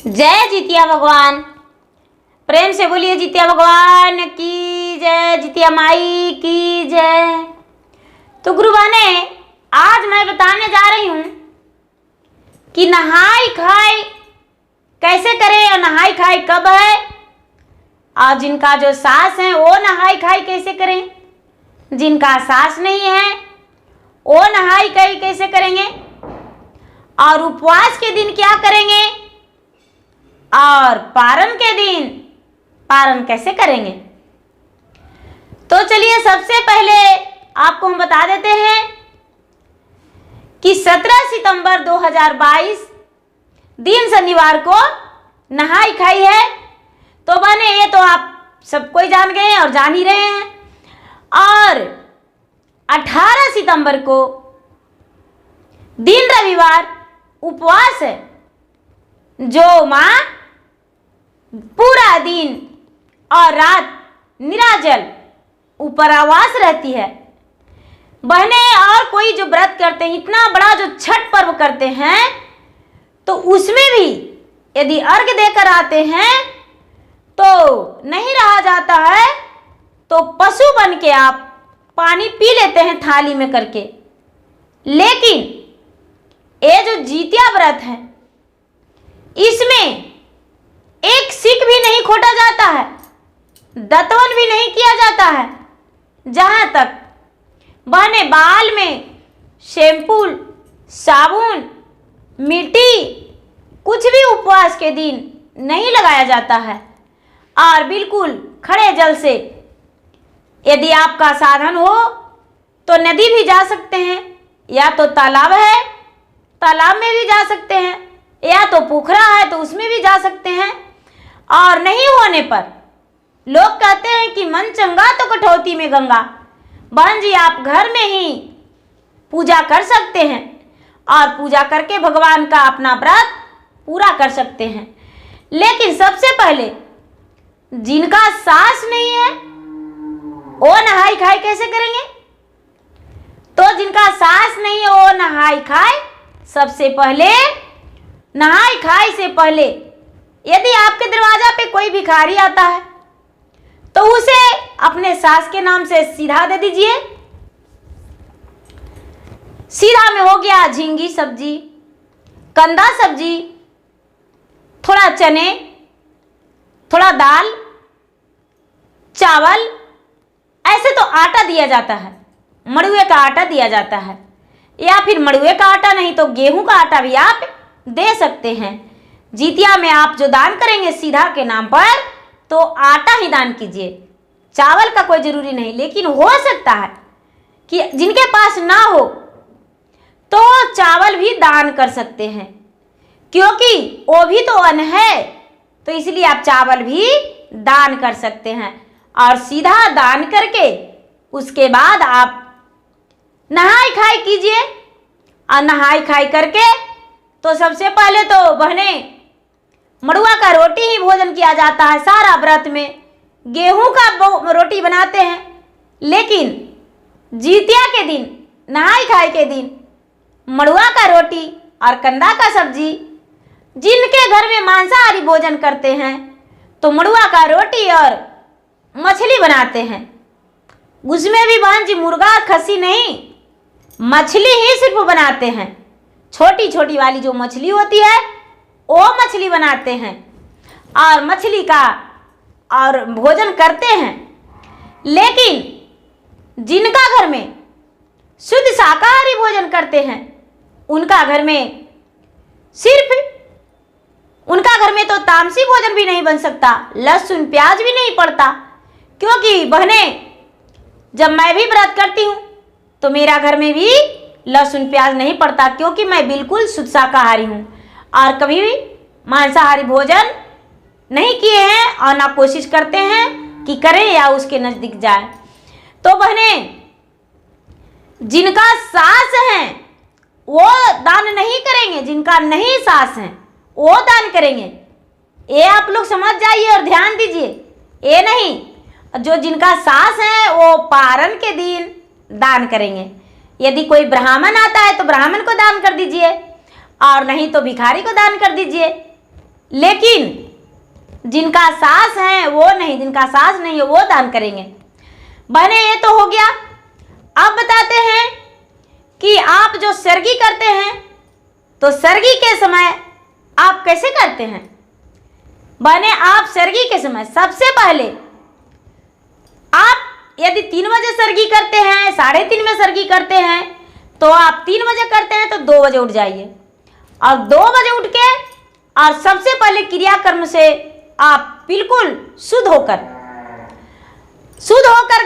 जय जितिया भगवान। प्रेम से बोलिए जितिया भगवान की जय, जितिया माई की जय। तो गुरु बहने, आज मैं बताने जा रही हूँ कि नहाई खाई कैसे करें और नहाई खाई कब है, और जिनका जो सास है वो नहाई खाई कैसे करें, जिनका सास नहीं है वो नहाई खाई कैसे करेंगे, और उपवास के दिन क्या करेंगे, और पारण के दिन पारण कैसे करेंगे। तो चलिए सबसे पहले आपको हम बता देते हैं कि 17 सितंबर 2022 दिन शनिवार को नहाई खाई है। तो बने ये तो आप सब कोई जान गए और जान ही रहे हैं। और 18 सितंबर को दिन रविवार उपवास है, जो माँ पूरा दिन और रात निराजल उपवास रहती है। बहने और कोई जो व्रत करते हैं, इतना बड़ा जो छठ पर्व करते हैं, तो उसमें भी यदि अर्घ देकर आते हैं तो नहीं रहा जाता है, तो पशु बन के आप पानी पी लेते हैं थाली में करके। लेकिन ये जो जितिया व्रत है, इसमें एक सिक भी नहीं खोटा जाता है, दतवन भी नहीं किया जाता है। जहां तक बहने बाल में शैम्पू, साबुन, मिट्टी कुछ भी उपवास के दिन नहीं लगाया जाता है। और बिल्कुल खड़े जल से यदि आपका साधन हो तो नदी भी जा सकते हैं, या तो तालाब है तालाब में भी जा सकते हैं, या तो पोखरा है तो उसमें भी जा सकते हैं। और नहीं होने पर लोग कहते हैं कि मन चंगा तो कटौती में गंगा। बहन जी, आप घर में ही पूजा कर सकते हैं और पूजा करके भगवान का अपना व्रत पूरा कर सकते हैं। लेकिन सबसे पहले जिनका सास नहीं है वो नहाई खाई कैसे करेंगे। तो जिनका सास नहीं है वो नहाई खाई, सबसे पहले नहाई खाई से पहले यदि आपके दरवाजा पे कोई भिखारी आता है तो उसे अपने सास के नाम से सीधा दे दीजिए। सीधा में हो गया झींगी सब्जी, कंदा सब्जी, थोड़ा चने, थोड़ा दाल, चावल। ऐसे तो आटा दिया जाता है, मड़ुए का आटा दिया जाता है, या फिर मड़ुए का आटा नहीं तो गेहूं का आटा भी आप दे सकते हैं। जितिया में आप जो दान करेंगे सीधा के नाम पर, तो आटा ही दान कीजिए, चावल का कोई जरूरी नहीं। लेकिन हो सकता है कि जिनके पास ना हो तो चावल भी दान कर सकते हैं, क्योंकि वो भी तो अन्न है, तो इसलिए आप चावल भी दान कर सकते हैं। और सीधा दान करके उसके बाद आप नहाई खाई कीजिए। और नहाई खाई करके तो सबसे पहले तो बहने मड़ुआ का रोटी ही भोजन किया जाता है। सारा व्रत में गेहूं का रोटी बनाते हैं, लेकिन जितिया के दिन, नहाई खाई के दिन मड़ुआ का रोटी और कंदा का सब्जी। जिनके घर में मांसाहारी भोजन करते हैं तो मड़ुआ का रोटी और मछली बनाते हैं। उसमें भी बहन जी मुर्गा और खस्सी नहीं, मछली ही सिर्फ बनाते हैं। छोटी छोटी वाली जो मछली होती है वो मछली बनाते हैं और मछली का और भोजन करते हैं। लेकिन जिनका घर में शुद्ध शाकाहारी भोजन करते हैं, उनका घर में तो तामसी भोजन भी नहीं बन सकता, लहसुन प्याज भी नहीं पड़ता। क्योंकि बहने, जब मैं भी व्रत करती हूँ तो मेरा घर में भी लहसुन प्याज नहीं पड़ता, क्योंकि मैं बिल्कुल शुद्ध शाकाहारी हूँ और कभी भी मांसाहारी भोजन नहीं किए हैं और ना कोशिश करते हैं कि करें या उसके नजदीक जाए। तो बहने, जिनका सास है वो दान नहीं करेंगे, जिनका नहीं सास है वो दान करेंगे। ये आप लोग समझ जाइए और ध्यान दीजिए। ये नहीं, जो जिनका सास है वो पारण के दिन दान करेंगे। यदि कोई ब्राह्मण आता है तो ब्राह्मण को दान कर दीजिए, और नहीं तो भिखारी को दान कर दीजिए। लेकिन जिनका सास है वो नहीं, जिनका सास नहीं है वो दान करेंगे। बहने ये तो हो गया। अब बताते हैं कि आप जो सर्गी करते हैं तो सर्गी के समय आप कैसे करते हैं। बहने आप सर्गी के समय सबसे पहले आप यदि 3 बजे सर्गी करते हैं, 3:30 में सर्गी करते हैं, तो आप 3 बजे करते हैं तो 2 बजे उठ जाइए और 2 बजे उठ के और सबसे पहले क्रियाकर्म से आप बिल्कुल शुद्ध होकर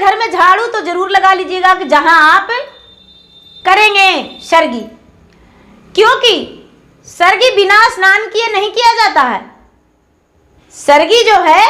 घर में झाड़ू तो जरूर लगा लीजिएगा कि जहां आप करेंगे सर्गी, क्योंकि सर्गी बिना स्नान किए नहीं किया जाता है। सर्गी जो है,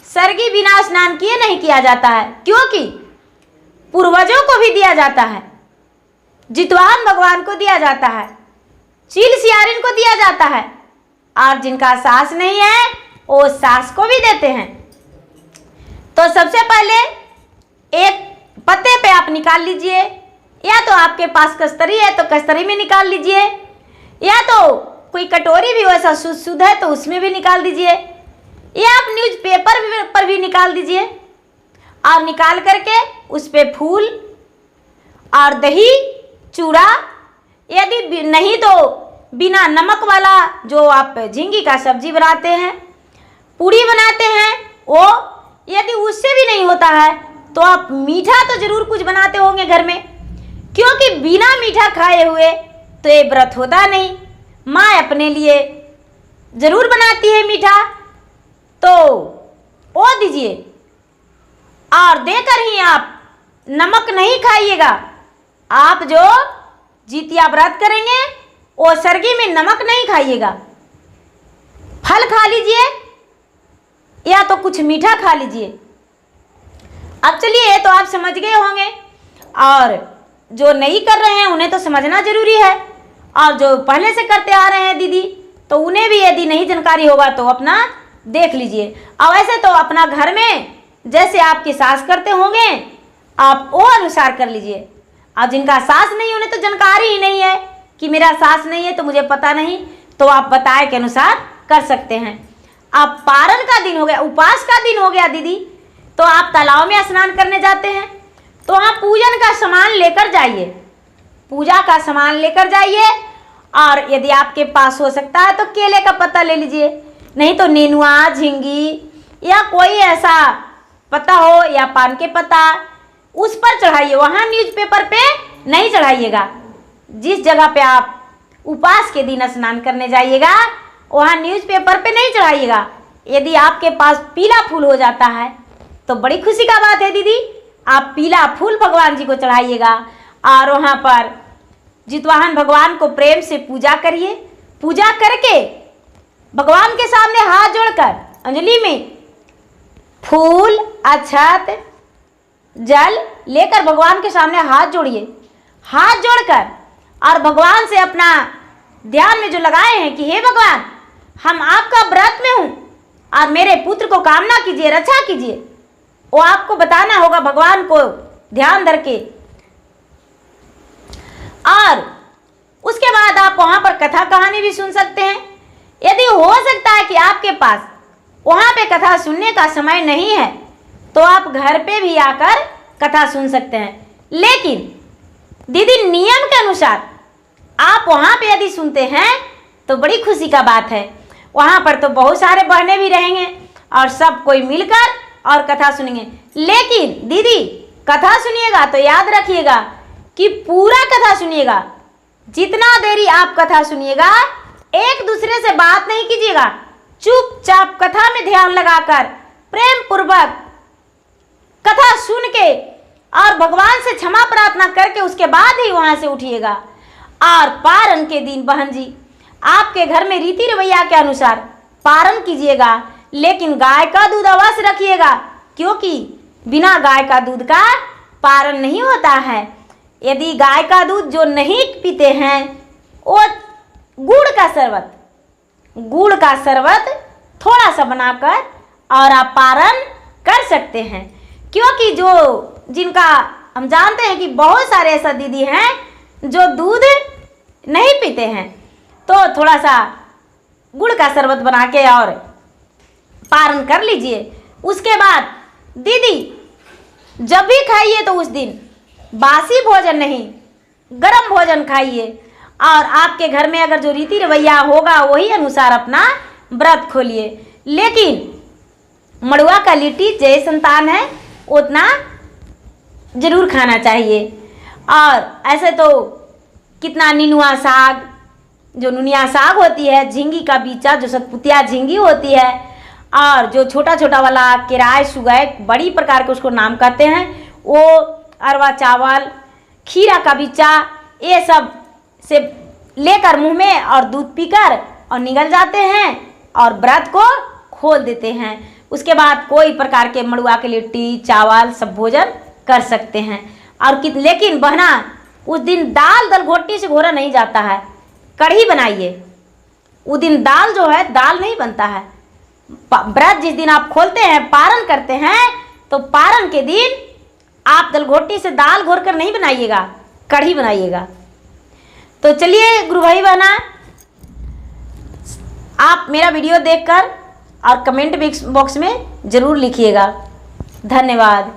सर्गी बिना स्नान किए नहीं किया जाता है, क्योंकि पूर्वजों को भी दिया जाता है, जितवाहन भगवान को दिया जाता है, चील सियारिन को दिया जाता है, और जिनका सास नहीं है वो सास को भी देते हैं। तो सबसे पहले एक पत्ते पे आप निकाल लीजिए, या तो आपके पास कस्तरी है तो कस्तरी में निकाल लीजिए, या तो कोई कटोरी भी वैसा शुद्ध है तो उसमें भी निकाल दीजिए, या आप न्यूज़पेपर पर भी निकाल दीजिए। और निकाल करके उस पे फूल और दही, चूड़ा, यदि नहीं तो बिना नमक वाला जो आप झींगी का सब्जी बनाते हैं, पूड़ी बनाते हैं, वो यदि उससे भी नहीं होता है तो आप मीठा तो जरूर कुछ बनाते होंगे घर में, क्योंकि बिना मीठा खाए हुए तो ये व्रत होता नहीं। माँ अपने लिए जरूर बनाती है मीठा, तो वो दीजिए और देकर ही आप नमक नहीं खाइएगा। आप जो जितिया व्रत करेंगे वो सर्गी में नमक नहीं खाइएगा, फल खा लीजिए या तो कुछ मीठा खा लीजिए। अब चलिए, तो आप समझ गए होंगे, और जो नहीं कर रहे हैं उन्हें तो समझना जरूरी है, और जो पहले से करते आ रहे हैं दीदी तो उन्हें भी यदि नहीं जानकारी होगा तो अपना देख लीजिए। और वैसे तो अपना घर में जैसे आपकी सास करते होंगे आप वो अनुसार कर लीजिए। और जिनका सास नहीं, उन्हें तो जानकारी ही नहीं है कि मेरा सास नहीं है तो मुझे पता नहीं, तो आप बताए के अनुसार कर सकते हैं। अब पारण का दिन हो गया, उपास का दिन हो गया दीदी, तो आप तालाब में स्नान करने जाते हैं, तो आप पूजन का सामान लेकर जाइए, पूजा का सामान लेकर जाइए। और यदि आपके पास हो सकता है तो केले का पत्ता ले लीजिए, नहीं तो नेनुआ, झींगी या कोई ऐसा पत्ता हो या पान के पत्ता, उस पर चढ़ाइए। वहाँ न्यूज़पेपर पे नहीं चढ़ाइएगा। जिस जगह पे आप उपास के दिन स्नान करने जाइएगा वहाँ न्यूज़पेपर पे नहीं चढ़ाइएगा। यदि आपके पास पीला फूल हो जाता है तो बड़ी खुशी का बात है दीदी, आप पीला फूल भगवान जी को चढ़ाइएगा और वहाँ पर जितवाहन भगवान को प्रेम से पूजा करिए। पूजा करके भगवान के सामने हाथ जोड़कर अंजलि में फूल, अक्षत, जल लेकर भगवान के सामने हाथ जोड़िए। हाथ जोड़कर और भगवान से अपना ध्यान में जो लगाए हैं कि हे भगवान, हम आपका व्रत में हूँ और मेरे पुत्र को कामना कीजिए, रक्षा कीजिए, वो आपको बताना होगा भगवान को ध्यान धर के। और उसके बाद आप वहाँ पर कथा कहानी भी सुन सकते हैं। यदि हो सकता है कि आपके पास वहाँ पे कथा सुनने का समय नहीं है तो आप घर पे भी आकर कथा सुन सकते हैं। लेकिन दीदी नियम के अनुसार आप वहाँ पे यदि सुनते हैं तो बड़ी खुशी का बात है। वहाँ पर तो बहुत सारे बहने भी रहेंगे और सब कोई मिलकर और कथा सुनेंगे। लेकिन दीदी कथा सुनिएगा तो याद रखिएगा कि पूरा कथा सुनिएगा। जितना देरी आप कथा सुनिएगा एक दूसरे से बात नहीं कीजिएगा, चुपचाप कथा में ध्यान लगाकर प्रेम पूर्वक कथा सुन के और भगवान से क्षमा प्रार्थना करके उसके बाद ही वहाँ से उठिएगा। और पारण के दिन बहन जी आपके घर में रीति रवैया के अनुसार पारण कीजिएगा, लेकिन गाय का दूध अवश्य रखिएगा, क्योंकि बिना गाय का दूध का पारण नहीं होता है। यदि गाय का दूध जो नहीं पीते हैं वो गुड़ का शरबत थोड़ा सा बनाकर और आप पारण कर सकते हैं। क्योंकि जो जिनका हम जानते हैं कि बहुत सारे ऐसा दीदी हैं जो दूध नहीं पीते हैं, तो थोड़ा सा गुड़ का शरबत बना के और पारण कर लीजिए। उसके बाद दीदी जब भी खाइए तो उस दिन बासी भोजन नहीं, गरम भोजन खाइए और आपके घर में अगर जो रीति रवैया होगा वही अनुसार अपना व्रत खोलिए। लेकिन मड़ुआ का लिट्टी जय संतान है उतना जरूर खाना चाहिए। और ऐसे तो कितना नीनुआ साग, जो नुनिया साग होती है, झींगी का बीचा जो सतपुतिया झींगी होती है, और जो छोटा छोटा वाला किराए सुगै बड़ी प्रकार के उसको नाम कहते हैं, वो अरवा चावल, खीरा का बीचा, ये सब से लेकर मुंह में और दूध पीकर और निगल जाते हैं और व्रत को खोल देते हैं। उसके बाद कोई प्रकार के मड़ुआ के लिट्टी चावल सब भोजन कर सकते हैं। और लेकिन बहना उस दिन दाल दलघोटी से घोरा नहीं जाता है, कढ़ी बनाइए। उस दिन दाल जो है दाल नहीं बनता है। व्रत जिस दिन आप खोलते हैं, पारण करते हैं, तो पारण के दिन आप दलघोटी से दाल घोर कर नहीं बनाइएगा, कढ़ी बनाइएगा। तो चलिए गुरु भाई बहना, आप मेरा वीडियो देखकर और कमेंट बॉक्स में ज़रूर लिखिएगा। धन्यवाद।